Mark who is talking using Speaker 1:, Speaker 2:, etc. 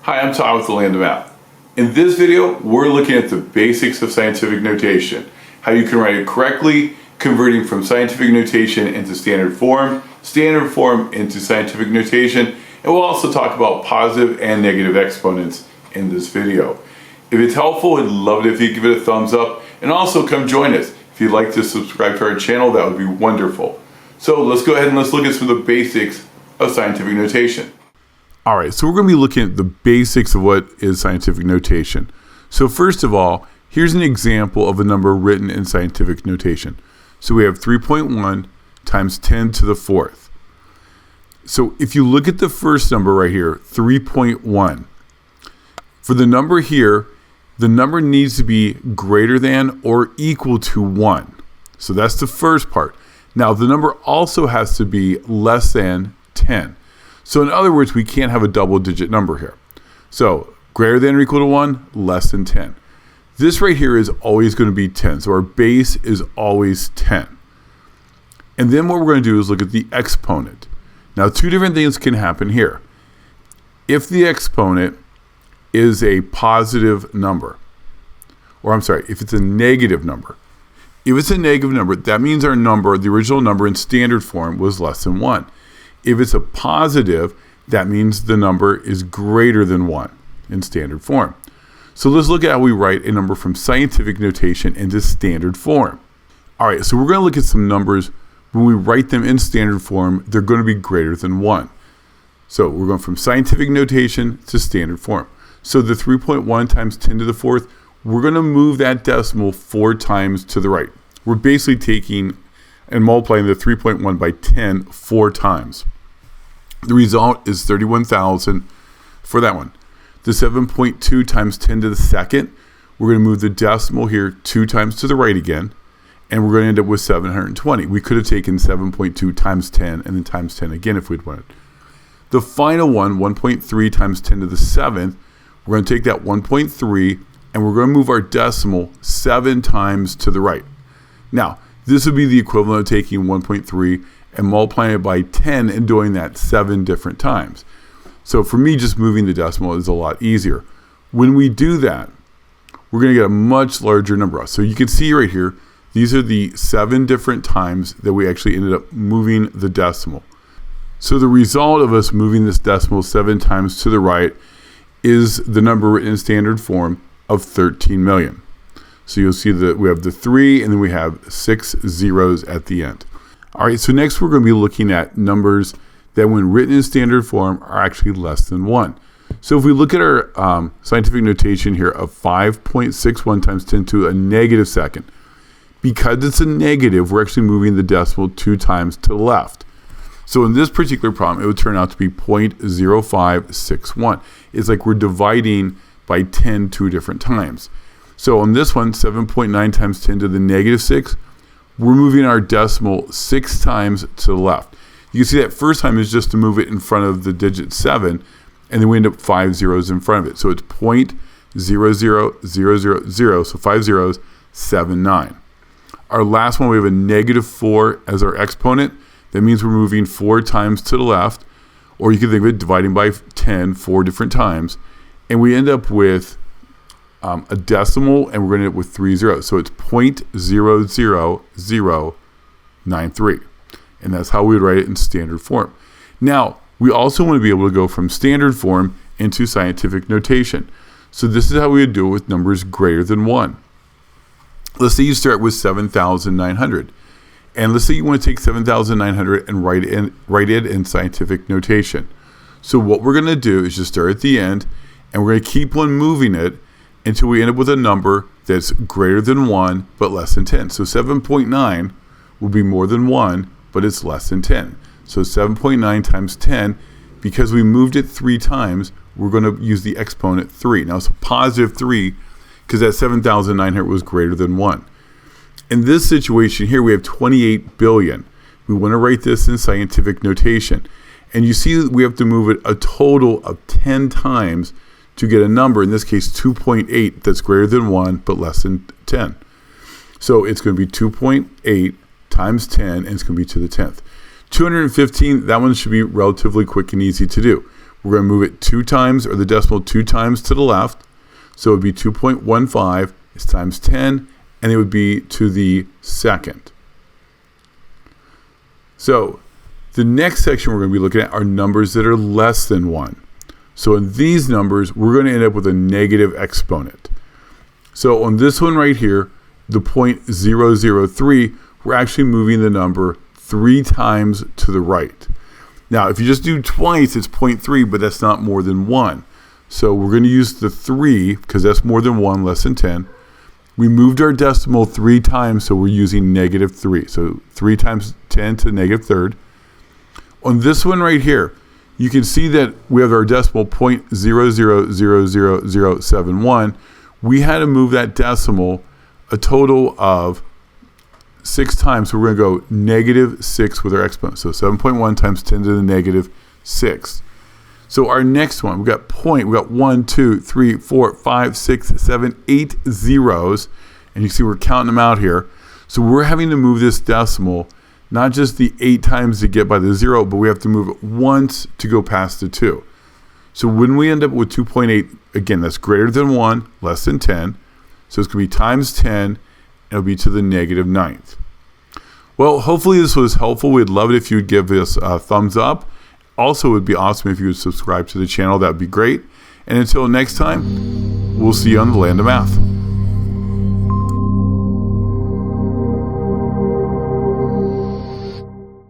Speaker 1: Hi, I'm Todd with the Land of Math. In this video, we're looking at the basics of scientific notation, how you can write it correctly, converting from scientific notation into standard form into scientific notation, and we'll also talk about positive and negative exponents in this video. If it's helpful, I'd love it if you give it a thumbs up, and also come join us. If you'd like to subscribe to our channel, that would be wonderful. So let's go ahead and let's look at some of the basics of scientific notation. All right, so we're going to be looking at the basics of what is scientific notation. So first of all, here's an example of a number written in scientific notation. So we have 3.1 times 10 to the fourth. So if you look at the first number right here, 3.1, for the number here, the number needs to be greater than or equal to 1. So that's the first part. Now the number also has to be less than 10. So in other words, we can't have a double digit number here. So greater than or equal to 1, less than 10. This right here is always going to be 10. So our base is always 10. And then what we're going to do is look at the exponent. Now two different things can happen here. If the exponent is a positive number, or I'm sorry, if it's a negative number. If it's a negative number, that means our number, the original number in standard form, was less than 1. If it's a positive, that means the number is greater than 1 in standard form. So let's look at how we write a number from scientific notation into standard form. All right, so we're going to look at some numbers. When we write them in standard form, they're going to be greater than 1. So we're going from scientific notation to standard form. So the 3.1 times 10 to the fourth, we're going to move that decimal 4 times to the right. We're basically taking and multiplying the 3.1 by 10 4 times. The result is 31,000 for that one. The 7.2 times 10 to the second, we're going to move the decimal here 2 times to the right again, and we're going to end up with 720. We could have taken 7.2 times 10 and then times 10 again if we'd wanted. The final one, 1.3 times 10 to the seventh, we're going to take that 1.3 and we're going to move our decimal 7 times to the right. Now, this would be the equivalent of taking 1.3 and multiplying it by 10 and doing that 7 different times. So for me, just moving the decimal is a lot easier. When we do that, we're going to get a much larger number. So you can see right here, these are the 7 different times that we actually ended up moving the decimal. So the result of us moving this decimal 7 times to the right is the number written in standard form of 13 million. So you'll see that we have the 3 and then we have 6 zeros at the end. All right, so next we're going to be looking at numbers that when written in standard form are actually less than 1. So if we look at our scientific notation here of 5.61 times 10 to a negative second, because it's a negative, we're actually moving the decimal 2 times to the left. So in this particular problem, it would turn out to be 0.0561. It's like we're dividing by 10 2 different times. So on this one, 7.9 times 10 to the negative 6, we're moving our decimal 6 times to the left. You can see that first time is just to move it in front of the digit 7, and then we end up 5 zeros in front of it. So it's 0.00000, so 5 zeros, 79. Our last one, we have a negative 4 as our exponent. That means we're moving 4 times to the left, or you can think of it dividing by 10 4 different times, and we end up with a decimal, and we're going to end up with 3 zeros. So it's 0.00093. And that's how we would write it in standard form. Now, we also want to be able to go from standard form into scientific notation. So this is how we would do it with numbers greater than 1. Let's say you start with 7,900. And let's say you want to take 7,900 and write it in scientific notation. So what we're going to do is just start at the end, and we're going to keep on moving it until we end up with a number that's greater than 1 but less than 10. So 7.9 will be more than 1, but it's less than 10. So 7.9 times 10, because we moved it 3 times, we're going to use the exponent 3. Now it's a positive 3 because that 7,900 was greater than 1. In this situation here, we have 28 billion. We want to write this in scientific notation. And you see that we have to move it a total of 10 times to get a number, in this case 2.8, that's greater than 1 but less than 10. So it's going to be 2.8 times 10, and it's going to be to the 10th. 215, that one should be relatively quick and easy to do. we're going to move it 2 times, or the decimal 2 times to the left. So it would be 2.15 is times 10, and it would be to the second. So the next section we're going to be looking at are numbers that are less than 1. So in these numbers, we're going to end up with a negative exponent. So on this one right here, the 0.003, we're actually moving the number 3 times to the right. Now, if you just do twice, it's 0.3, but that's not more than 1. So we're going to use the 3, because that's more than 1, less than 10. We moved our decimal 3 times, so we're using negative 3. So 3 times 10 to the negative third. On this one right here, you can see that we have our decimal 0.000071. We had to move that decimal a total of 6 times. So we're going to go negative 6 with our exponent. So 7.1 times 10 to the negative 6. So our next one, we got 1, 2, 3, 4, 5, 6, 7, 8 zeros. And you can see we're counting them out here. So we're having to move this decimal, not just the 8 times to get by the 0, but we have to move it once to go past the 2. So when we end up with 2.8, again, that's greater than 1, less than 10. So it's going to be times 10, and it'll be to the negative 9th. Well, hopefully this was helpful. We'd love it if you'd give us a thumbs up. Also, it would be awesome if you would subscribe to the channel. That would be great. And until next time, we'll see you on the land of math.